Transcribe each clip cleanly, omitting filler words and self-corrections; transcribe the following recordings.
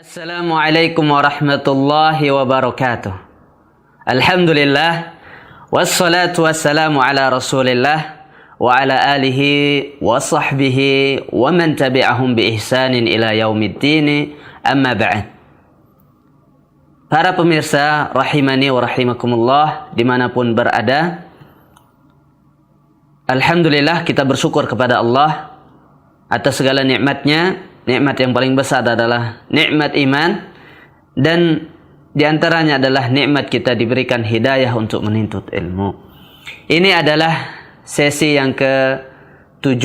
Assalamualaikum warahmatullahi wabarakatuh. Alhamdulillah wassalatu wassalamu ala Rasulillah wa ala alihi wa sahbihi wa man tabi'ahum bi ihsanin ila yaumiddin. Amma ba'd. Para pemirsa rahimani wa rahimakumullah dimanapun berada, alhamdulillah kita bersyukur kepada Allah atas segala nikmatnya. Nikmat yang paling besar adalah nikmat iman, dan diantaranya adalah nikmat kita diberikan hidayah untuk menuntut ilmu. Ini adalah sesi yang ke-7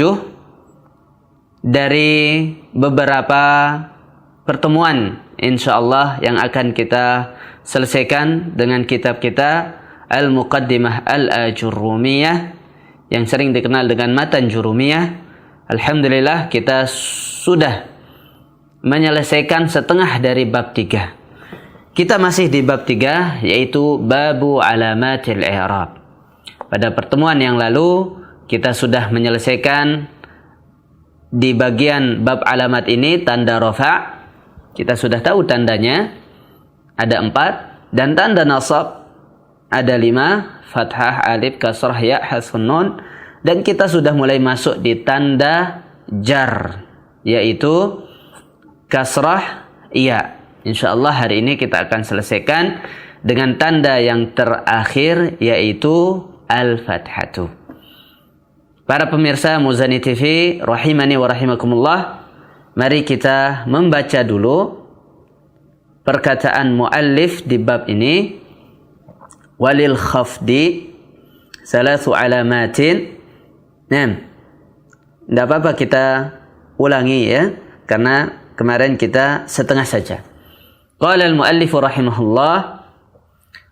dari beberapa pertemuan insyaallah yang akan kita selesaikan dengan kitab kita Al-Muqaddimah Al-Ajurrumiyah yang sering dikenal dengan Matan Jurumiyah. Alhamdulillah kita sudah menyelesaikan setengah dari bab 3. Kita masih di bab 3, yaitu Babu Alamatil I'rab. Pada pertemuan yang lalu kita sudah menyelesaikan di bagian bab alamat ini tanda rafa'. Kita sudah tahu tandanya ada 4, dan tanda nasab ada 5, fathah, alif, kasrah, ya, hasfun nun. Dan kita sudah mulai masuk di tanda jar, yaitu kasrah iya. Insyaallah hari ini kita akan selesaikan dengan tanda yang terakhir, yaitu al-fathatu. Para pemirsa Muzani TV rahimani wa rahimakumullah, mari kita membaca dulu perkataan muallif di bab ini. Walil khafdi salasu alamatin. Nah, tidak apa-apa kita ulangi ya, karena kemarin kita setengah saja. Qala al-muallif rahimahullah,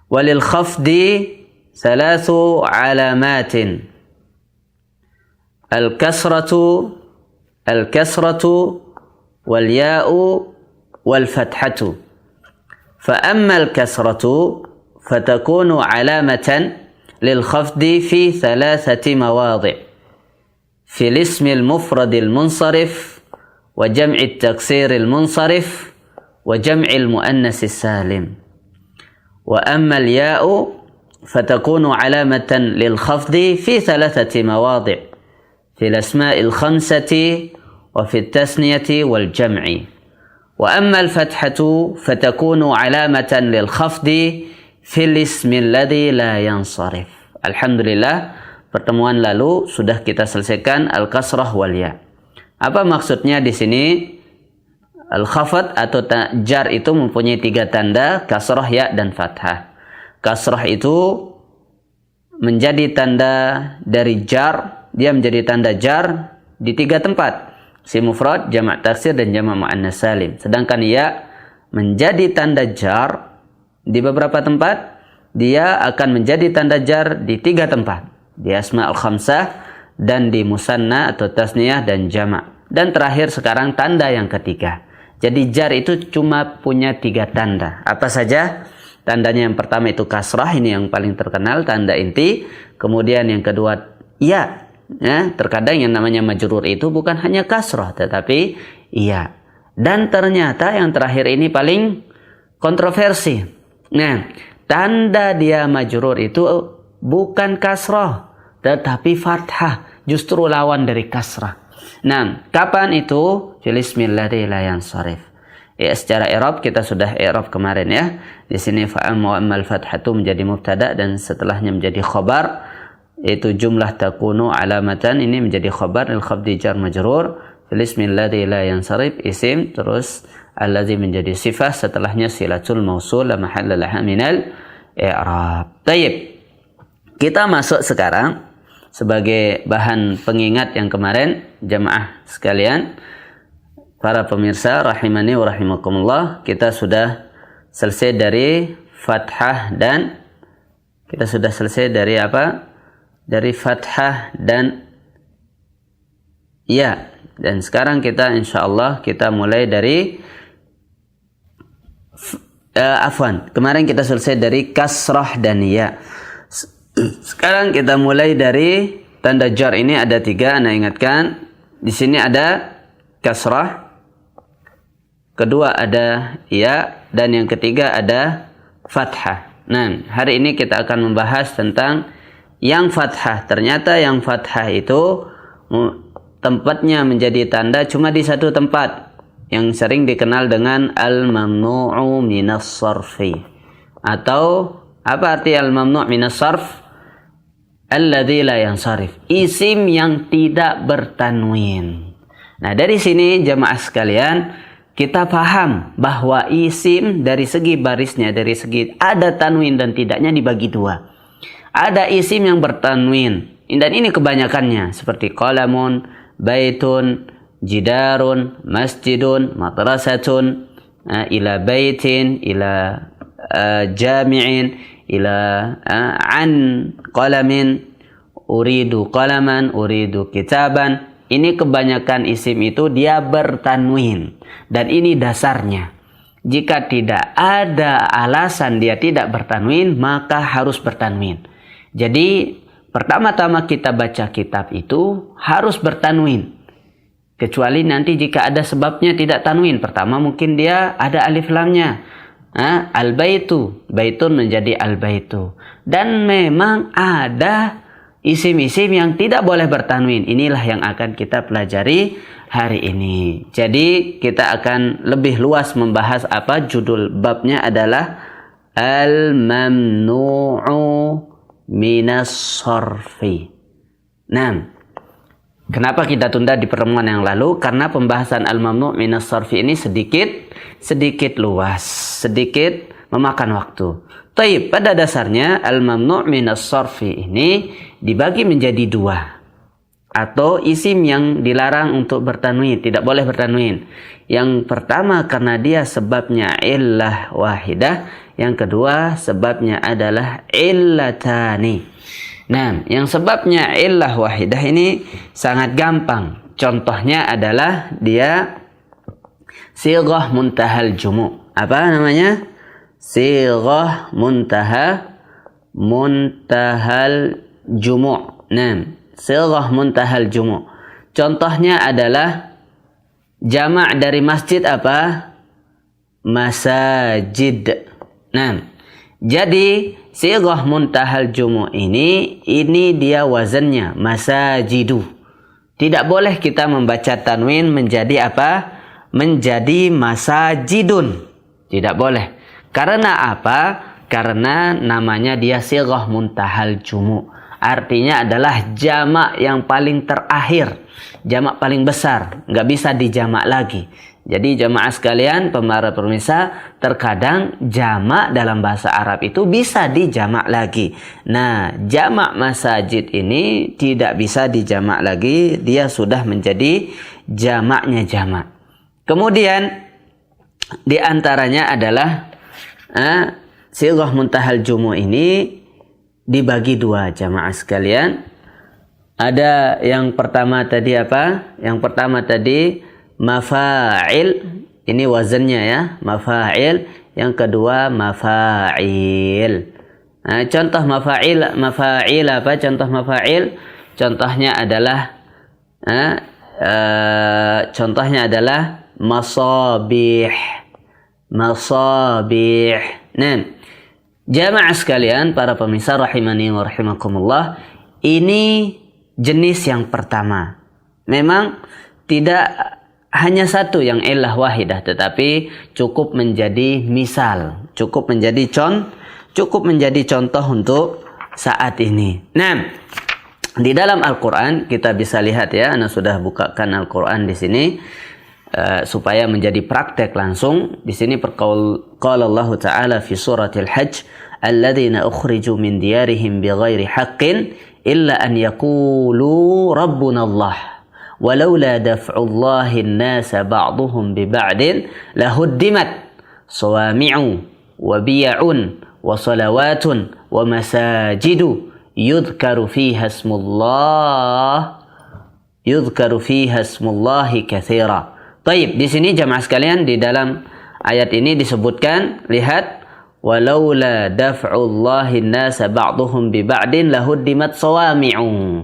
walil khafdi salasu alamatin. Al-kasratu wal ya'u wal fathatu. Fa amma al-kasratu fatakunu alamatan lil khafdi fi thalathati mawadhi'. في الاسم المفرد المنصرف وجمع التكسير المنصرف وجمع المؤنث السالم. وأما الياء فتكون علامة للخفض في 3 مواضع: في الأسماء الخمسة وفي التثنية والجمع. وأما الفتحة فتكون علامة للخفض في الاسم الذي لا ينصرف. الحمد لله. Pertemuan lalu sudah kita selesaikan al-kasrah wal ya. Apa maksudnya di sini? Al-khafad atau jar itu mempunyai 3 tanda, kasrah, ya, dan fathah. Kasrah itu menjadi tanda dari jar, dia menjadi tanda jar di 3 tempat: si mufrad, jamak taksir, dan jamak muannats salim. Sedangkan ya menjadi tanda jar di beberapa tempat, dia akan menjadi tanda jar di 3 tempat: di asma al-khamsah, dan di musanna atau tasniyah dan jamak. Dan terakhir sekarang tanda yang ketiga. Jadi jar itu cuma punya 3 tanda. Apa saja? Tandanya yang pertama itu kasrah, ini yang paling terkenal, tanda inti. Kemudian yang kedua ya. Terkadang yang namanya majrur itu bukan hanya kasrah tetapi iya. Dan ternyata yang terakhir ini paling kontroversi. Nah, tanda dia majrur itu bukan kasrah tetapi fathah, justru lawan dari kasrah. Nah, kapan itu? Fil ismil ladzi la yansharif. Ya, secara i'rab kita sudah i'rab kemarin ya. Di sini fa'am wa ammal fathatu menjadi mubtada dan setelahnya menjadi khabar, yaitu jumlah takunu alamatan, ini menjadi khabar lil khabdi jar majrur. Fil ismil ladzi la yansharif isim, terus alladzi menjadi sifah, setelahnya silatul mausul la mahalla laha minal i'rab. Baik. Kita masuk sekarang sebagai bahan pengingat yang kemarin, jamaah sekalian, para pemirsa rahimani wa rahimakumullah, kita sudah selesai dari fathah dan kita sudah selesai dari apa? Dari fathah dan ya. Dan sekarang kita insyaallah kita mulai dari kemarin kita selesai dari kasrah dan ya. Sekarang kita mulai dari tanda jar. Ini ada 3, Anda ingatkan. Di sini ada kasrah, kedua ada ya, dan yang ketiga ada fathah. Nah, hari ini kita akan membahas tentang yang fathah. Ternyata yang fathah itu tempatnya menjadi tanda cuma di satu tempat, yang sering dikenal dengan al-mamnu'u minas sarfi. Atau apa arti al-mamnu' minas sarf? Alladzi la yansarif, isim yang tidak bertanwin. Nah, dari sini jemaah sekalian, kita paham bahwa isim dari segi barisnya, dari segi ada tanwin dan tidaknya dibagi dua. Ada isim yang bertanwin, dan ini kebanyakannya, seperti qalamun, baitun, jidarun, masjidun, madrasatun, ila baitin, ila jami'in, ila an qalamin, uridu qalaman, uridu kitaban. Ini kebanyakan isim itu dia bertanwin. Dan ini dasarnya. Jika tidak ada alasan dia tidak bertanwin, maka harus bertanwin. Jadi pertama-tama kita baca kitab itu harus bertanwin. Kecuali nanti jika ada sebabnya tidak tanwin. Pertama mungkin dia ada alif lamnya. Al-baitu, baitun menjadi al-baitu. Dan memang ada isim-isim yang tidak boleh bertanwin. Inilah yang akan kita pelajari hari ini. Jadi kita akan lebih luas membahas apa? Judul babnya adalah Al-Mamnu'u Minas Sarfi. Nah, kenapa kita tunda di pertemuan yang lalu? Karena pembahasan Al-Mamnu' Minas Sarfi ini sedikit luas, sedikit memakan waktu. Taib, pada dasarnya al-mamnu' minas sarfi ini dibagi menjadi dua, atau isim yang dilarang untuk bertanwin, tidak boleh bertanwin. Yang pertama karena dia sebabnya illah wahidah, yang kedua sebabnya adalah illatani. Nah, yang sebabnya illah wahidah ini sangat gampang. Contohnya adalah dia sighah muntahal jumu'. Apa namanya? Sighah muntahal jumu'. Nah, sighah muntahal jumu'. Contohnya adalah jamak dari masjid apa? Masajid. Nah, jadi sighah muntahal jumu' ini dia wazannya masajidu. Tidak boleh kita membaca tanwin menjadi apa? Menjadi masajidun. Tidak boleh. Karena apa? Karena namanya dia sighah muntahal jumu'. Artinya adalah jamak yang paling terakhir. Jamak paling besar. Nggak bisa dijamak lagi. Jadi jamaah sekalian, para pemirsa, terkadang jamak dalam bahasa Arab itu bisa dijamak lagi. Nah, jamak masajid ini tidak bisa dijamak lagi. Dia sudah menjadi jamaknya jamak. Kemudian di antaranya adalah sighah muntahal jumu' ini dibagi dua jamaah sekalian. Ada yang pertama tadi apa? Yang pertama tadi mafa'il, ini wazannya ya, mafa'il. Yang kedua mafa'il. Contoh mafa'il apa? Contoh mafa'il, contohnya adalah masabih. Nah, jamaah sekalian, para pemirsa rahimani wa rahimakumullah, ini jenis yang pertama. Memang tidak hanya satu yang illah wahidah, tetapi cukup menjadi misal, cukup menjadi contoh untuk saat ini. Nah, di dalam Al-Quran kita bisa lihat ya, Anda sudah bukakan Al-Quran di sini supaya menjadi praktek langsung. Di sini qala Allah Ta'ala fi suratil Hajj, alladzina ukhriju min diyarihim bighairi haqqin illa an yaqulu rabbuna Allah walaula daf'ullahi an-nasa ba'dhum bi ba'din lahuddimat sawami'u wa biya'un wa salawatun wa masajidu yudhkaru fiha ismullahi katsira. Taib, di sini jamaah sekalian, di dalam ayat ini disebutkan, lihat, walaula daf'ullahi an-nasa ba'dhum bi ba'din lahuddimat sawami'u.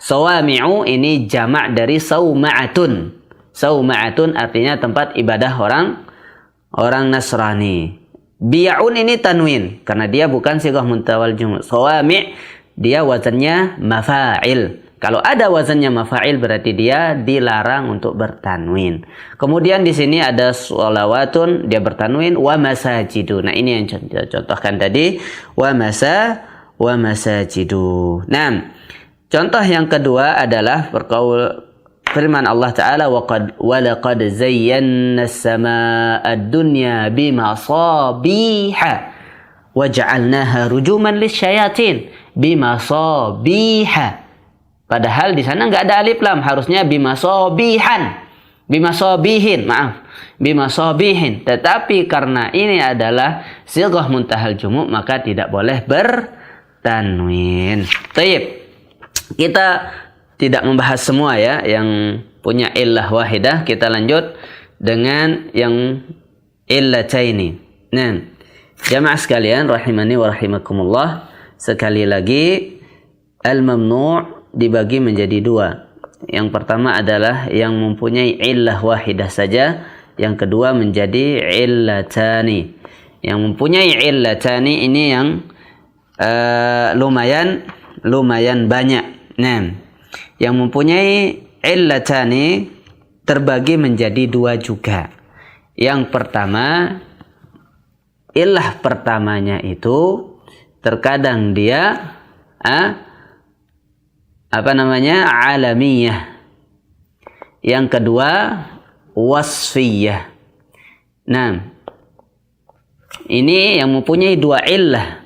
Sawami'u ini jamak dari sauma'atun. Sauma'atun artinya tempat ibadah orang orang Nasrani. Biya'un ini tanwin karena dia bukan sighah muntawal jumu'. Sawami' dia wazannya mafa'il. Kalau ada wazannya mafa'il berarti dia dilarang untuk bertanwin. Kemudian di sini ada sholawatun, dia bertanwin, wa masajidu. Nah, ini yang contohkan tadi, wa masajidu. Nah, contoh yang kedua adalah firman Allah Ta'ala, وَلَقَدْ زَيَّنَّا السَّمَاءَ الدُّنْيَا بِمَصَابِيحَ وَجَعَلْنَاهَا رُجُومًا لِلشَّيَاطِينِ بِمَصَابِيحَ. Padahal di sana nggak ada alif lam, harusnya bimasabihin, bimasabihin. Tetapi karena ini adalah sighah muntahal jumu', maka tidak boleh bertanwin. Taib. Kita tidak membahas semua ya yang punya illah wahidah. Kita lanjut dengan yang illataini. Nah, jamaah sekalian rahimani wa rahimakumullah, sekali lagi al-mamnu' dibagi menjadi dua. Yang pertama adalah yang mempunyai illah wahidah saja, yang kedua menjadi illatani. Yang mempunyai illatani ini yang lumayan banyak. Nah, yang mempunyai illatani terbagi menjadi dua juga. Yang pertama, illah pertamanya itu terkadang dia alamiyah. Yang kedua wasfiyah. Nah, ini yang mempunyai dua illah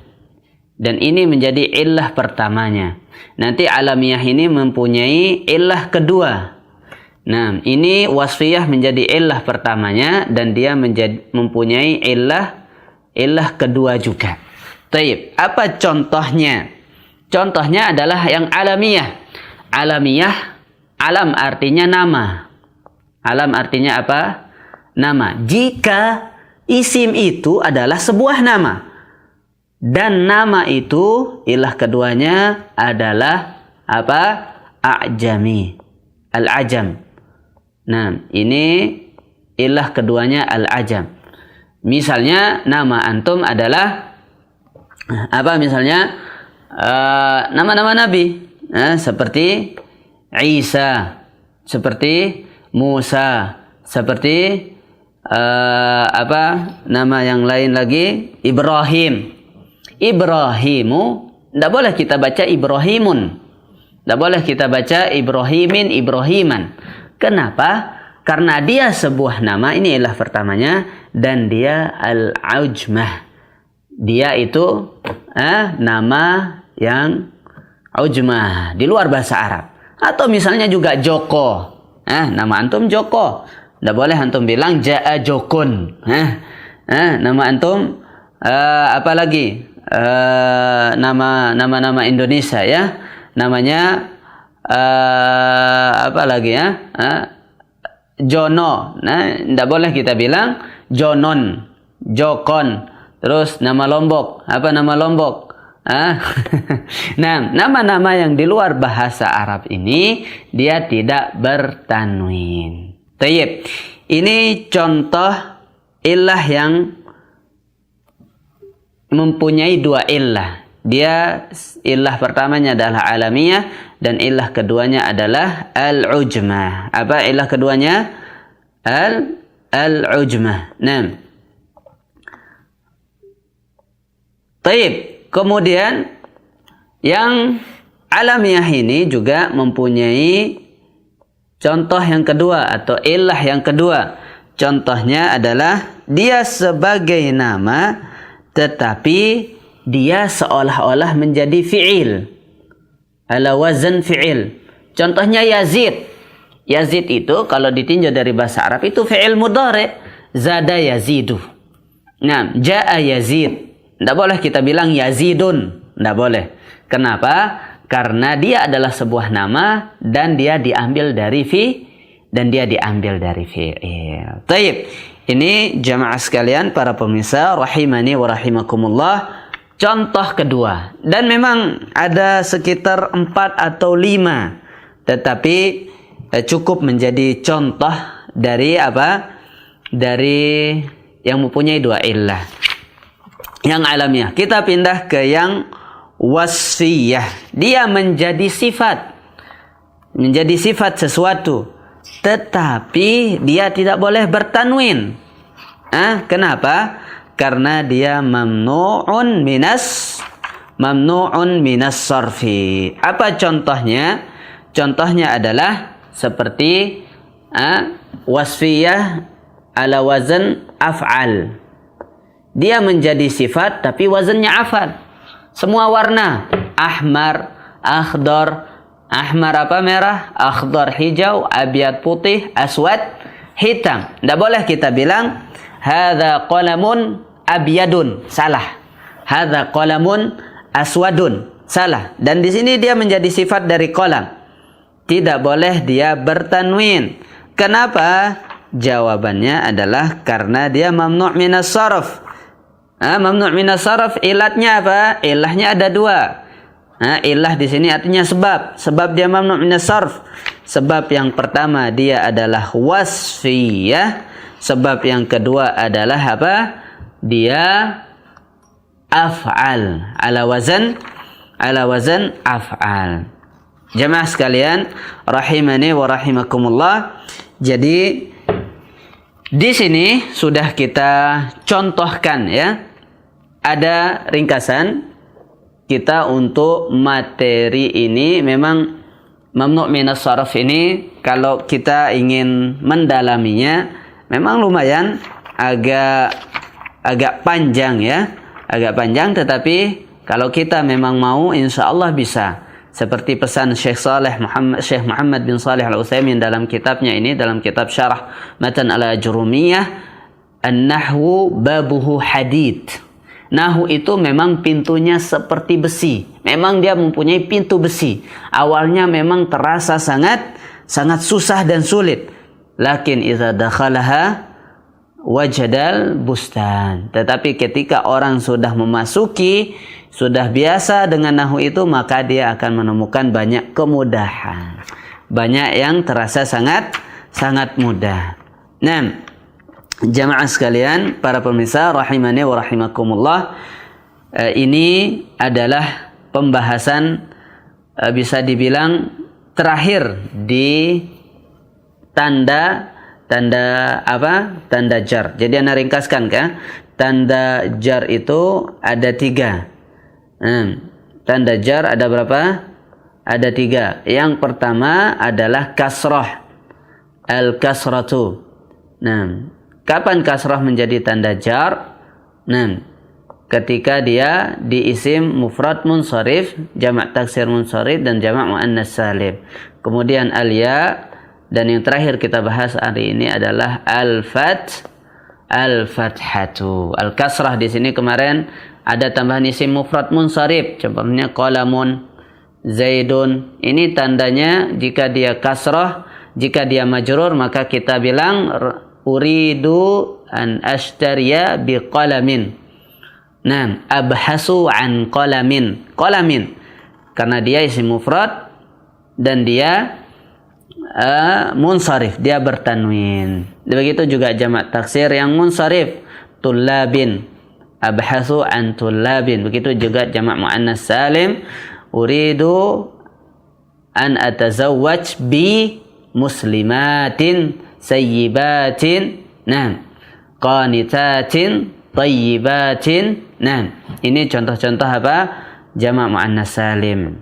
dan ini menjadi illah pertamanya. Nanti alamiyah ini mempunyai illah kedua. Nah, ini wasfiyah menjadi illah pertamanya dan dia mempunyai illah kedua juga. Taib. Apa contohnya? Contohnya adalah yang alamiah. Alamiah, alam artinya nama. Alam artinya apa? Nama. Jika isim itu adalah sebuah nama dan nama itu ilah keduanya adalah apa? A'jami, al-ajam. Nah, ini ilah keduanya al-ajam. Misalnya nama antum adalah apa? Misalnya nama-nama nabi, seperti Isa, seperti Musa, seperti nama yang lain lagi, Ibrahim. Ibrahimu, tidak boleh kita baca Ibrahimun. Tidak boleh kita baca Ibrahimin, Ibrahiman. Kenapa? Karena dia sebuah nama, ini ilah pertamanya, dan dia al-ujmah. Dia itu nama yang ujmah, di luar bahasa Arab. Atau misalnya juga Joko. Nama antum Joko. Tidak boleh antum bilang Ja'a Jokun. Nama antum apa lagi? Nama Indonesia ya, namanya apa lagi ya, Jono. Nah, tidak boleh kita bilang Jonon, Jokon. Terus nama Lombok, apa nama Lombok? Nah, nama-nama yang di luar bahasa Arab ini dia tidak bertanwin. Tayyib. Ini contoh illah yang mempunyai dua illah. Dia illah pertamanya adalah alamiah dan illah keduanya adalah al-ujmah. Apa illah keduanya? Al-ujmah. Nah. Taib. Kemudian yang alamiah ini juga mempunyai contoh yang kedua atau illah yang kedua. Contohnya adalah dia sebagai nama tetapi dia seolah-olah menjadi fi'il, ala wazan fi'il. Contohnya Yazid. Yazid itu kalau ditinjau dari bahasa Arab itu fi'il mudhari', zada yazidu. Nah, ja'a Yazid. Tidak boleh kita bilang Yazidun, tidak boleh. Kenapa? Karena dia adalah sebuah nama dan dia diambil dari fi'il. Taib. Ini jamaah sekalian para pemirsa rahimani wa rahimakumullah, contoh kedua. Dan memang ada sekitar 4 atau 5, tetapi cukup menjadi contoh dari apa? Dari yang mempunyai dua illah. Yang alamiah. Kita pindah ke yang wasfiyah. Dia menjadi sifat. Menjadi sifat sesuatu. Tetapi dia tidak boleh bertanwin. Kenapa? Karena dia mamnu'un minas sarfi. Apa contohnya? Contohnya adalah seperti wasfiyah ala wazan af'al. Dia menjadi sifat tapi wazannya af'al. Semua warna, ahmar, akhdar, ahmar apa merah, akhdar hijau, abyad putih, aswad hitam. Tidak boleh kita bilang hadza qalamun abyadun, salah. Hadza qalamun aswadun, salah. Dan di sini dia menjadi sifat dari qalam. Tidak boleh dia bertanwin. Kenapa? Jawabannya adalah karena dia mamnu' minas sarf. Mamnu' minas sarf, ilatnya apa? Ilahnya ada dua. Ilah di sini artinya sebab. Sebab dia mamnu' minas sarf. Sebab yang pertama dia adalah wasfiyah. Sebab yang kedua adalah apa? Dia af'al. Ala wazan af'al. Jamaah sekalian, rahimani wa rahimakumullah. Jadi di sini sudah kita contohkan ya. Ada ringkasan kita untuk materi ini. Memang mamnu' minas sarf ini kalau kita ingin mendalaminya memang lumayan agak panjang ya. Agak panjang, tetapi kalau kita memang mau insyaallah bisa. Seperti pesan Syekh Muhammad bin Shalih Al-Utsaimin dalam kitabnya ini, dalam kitab Syarah Matan Al-Ajrumiyah, an-nahwu babuhu hadid. Nahwu itu memang pintunya seperti besi. Memang dia mempunyai pintu besi. Awalnya memang terasa sangat susah dan sulit. Lakin idza dakhalaha wajadal bustan. Tetapi ketika orang sudah memasuki, sudah biasa dengan nahwu itu, maka dia akan menemukan banyak kemudahan. Banyak yang terasa sangat mudah. Nah, jamaah sekalian, para pemirsa rahimani wa rahimakumullah, ini adalah pembahasan bisa dibilang terakhir di tanda jar. Jadi ana ringkaskan kan, tanda jar itu ada 3. Tanda jar ada berapa? Ada 3. Yang pertama adalah kasrah, al-kasratu. Kapan kasrah menjadi tanda jar? Ketika dia di isim mufrad munsharif, jamak taksir munsharif dan jamak muannas salim. Kemudian al-ya, dan yang terakhir kita bahas hari ini adalah al-fathatu. Al-kasrah di sini kemarin ada tambahan isim mufrad munsharif, contohnya qalamun, zaidun. Ini tandanya jika dia kasrah, jika dia majrur maka kita bilang uridu an ashtariya biqalamin. Abhasu an qalamin. Qalamin karena dia isim mufrad dan dia munsharif, dia bertanwin. Begitu juga jamak taksir yang munsharif, tullabin, abhasu an tullabin. Begitu juga jamak muannas salim, uridu an atazawwaj bi muslimatin sayyibatin, qanitatin tayyibatin. Ini contoh-contoh apa? Jamak muannas salim.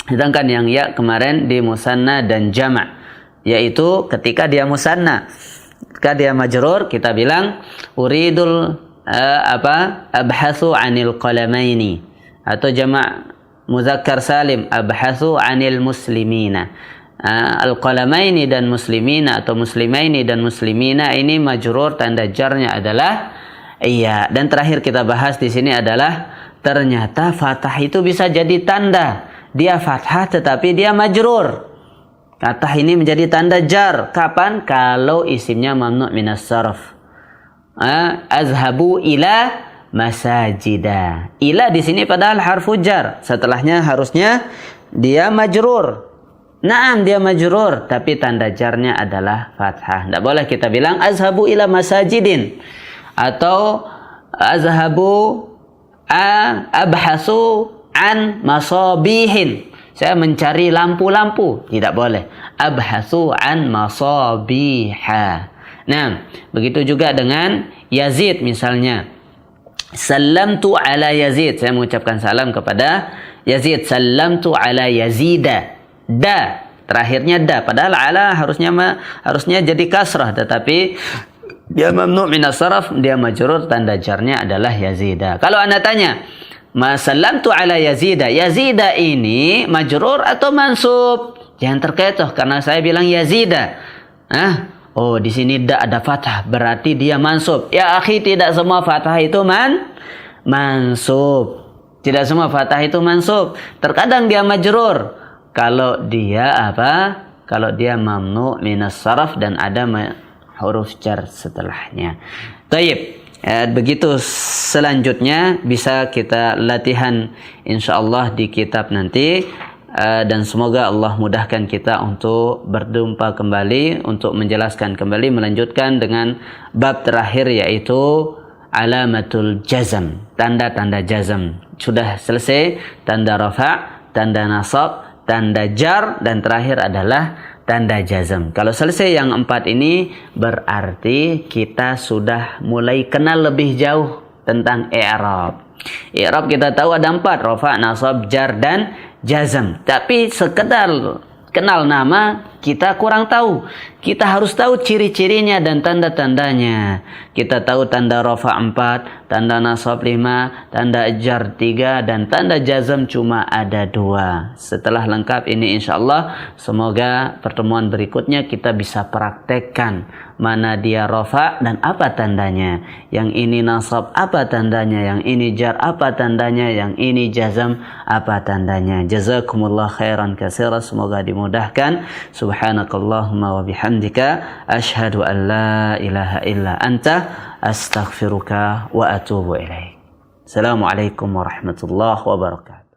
Sedangkan yang ya kemarin di musanna dan jamak, yaitu ketika dia musanna, ketika dia majrur kita bilang uridul abhasu anil qalamaini, atau jamak muzakkar salim abhasu anil muslimina. Al-qalamaini dan muslimina atau muslimaini dan muslimina ini majrur, tanda jarnya adalah iya. Dan terakhir kita bahas di sini adalah ternyata fathah itu bisa jadi tanda. Dia fathah tetapi dia majrur. Fathah ini menjadi tanda jar. Kapan? Kalau isimnya mamnu' minas sarf. Azhabu ila masajida. Ila di sini padahal harfu jar. Setelahnya harusnya dia majrur. Dia majrur, tapi tanda jarnya adalah fathah. Tidak boleh kita bilang azhabu ila masajidin. atau azhabu abhasu an masabihin. Saya mencari lampu-lampu. Tidak boleh. Abhasu an masabiha. Nah, begitu juga dengan Yazid misalnya. Salamtu ala Yazid. Saya mengucapkan salam kepada Yazid. Salamtu ala Yazida. Da. Terakhirnya da. Padahal ala harusnya jadi kasrah. Tetapi dia mamnu' minas saraf. Dia majrur. Tanda jarnya adalah Yazida. Kalau anda tanya, ma salamtu ala Yazida. Yazida ini majrur atau mansub? Jangan terkecoh karena saya bilang Yazida. Oh, di sini ada fathah, berarti dia mansub. Ya akhi, tidak semua fathah itu mansub. Tidak semua fathah itu mansub. Terkadang dia majrur. Kalau dia apa? Kalau dia mamnu' minas saraf dan ada huruf jar setelahnya. Taib. Begitu selanjutnya bisa kita latihan insyaallah di kitab nanti. Dan semoga Allah mudahkan kita untuk berjumpa kembali, untuk menjelaskan kembali, melanjutkan dengan bab terakhir yaitu alamatul jazm, tanda-tanda jazm. Sudah selesai tanda rafa', tanda nasab, tanda jar, dan terakhir adalah tanda jazm. Kalau selesai yang 4 ini berarti kita sudah mulai kenal lebih jauh tentang i'rab. I'rab kita tahu ada 4, rafa', nasab, jar, dan jazm. Tapi sekedar kenal nama kita kurang tahu. Kita harus tahu ciri-cirinya dan tanda-tandanya. Kita tahu tanda rafa' 4, tanda nasab 5, tanda jar 3, dan tanda jazm cuma ada 2. Setelah lengkap ini insyaallah semoga pertemuan berikutnya kita bisa praktekkan mana dia rafa' dan apa tandanya, yang ini nasab apa tandanya, yang ini jar apa tandanya, yang ini jazm apa tandanya. Jazakumullah khairan katsira, semoga dimudahkan. Subhanakallahumma wa bihamdika asyhadu an la ilaha illa anta astaghfiruka wa atubu ilaik. Assalamualaikum warahmatullahi wabarakatuh.